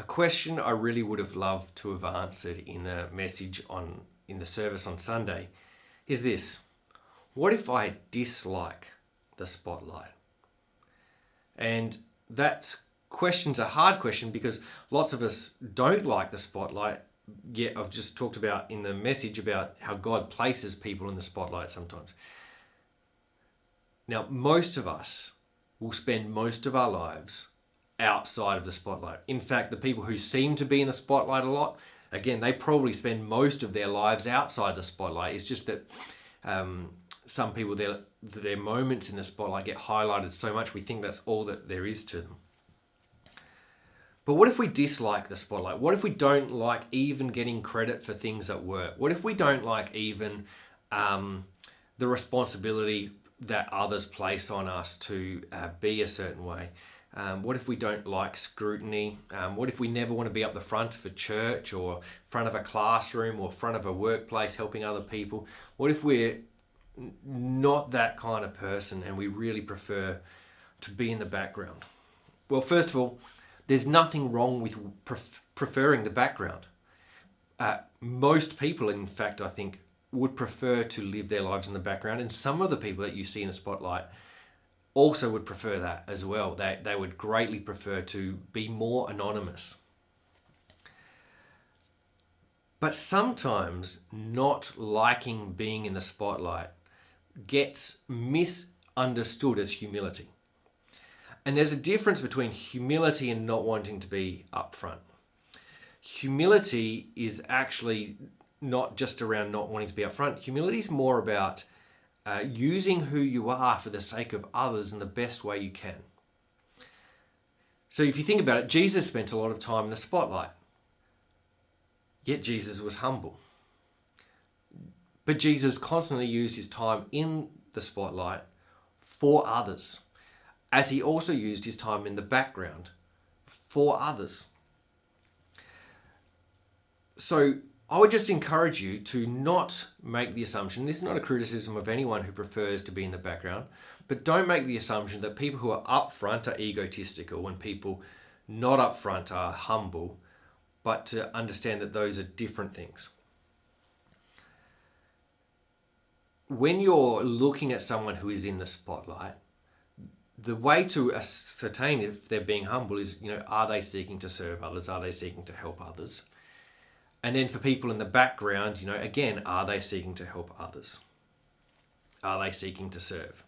A question I really would have loved to have answered in the message in the service on Sunday is this: what if I dislike the spotlight? And that question's a hard question because lots of us don't like the spotlight. Yet I've just talked about in the message about how God places people in the spotlight sometimes. Now, most of us will spend most of our lives outside of the spotlight. In fact, the people who seem to be in the spotlight a lot, again, they probably spend most of their lives outside the spotlight. It's just that some people, their moments in the spotlight get highlighted so much we think that's all that there is to them. But what if we dislike the spotlight? What if we don't like even getting credit for things at work? What if we don't like even the responsibility that others place on us to be a certain way? What if we don't like scrutiny? What if we never want to be up the front of a church or front of a classroom or front of a workplace helping other people? What if we're not that kind of person and we really prefer to be in the background? Well, first of all, there's nothing wrong with preferring the background. Most people, in fact, I think, would prefer to live their lives in the background, and some of the people that you see in the spotlight also would prefer that as well. They would greatly prefer to be more anonymous. But sometimes not liking being in the spotlight gets misunderstood as humility. And there's a difference between humility and not wanting to be up front. Humility is actually not just around not wanting to be up front. Humility is more about using who you are for the sake of others in the best way you can. So if you think about it, Jesus spent a lot of time in the spotlight. Yet Jesus was humble. But Jesus constantly used his time in the spotlight for others, as he also used his time in the background for others. So I would just encourage you to not make the assumption, this is not a criticism of anyone who prefers to be in the background, but don't make the assumption that people who are up front are egotistical and people not up front are humble, but to understand that those are different things. When you're looking at someone who is in the spotlight, the way to ascertain if they're being humble is, are they seeking to serve others? Are they seeking to help others? And then for people in the background, again, are they seeking to help others? Are they seeking to serve?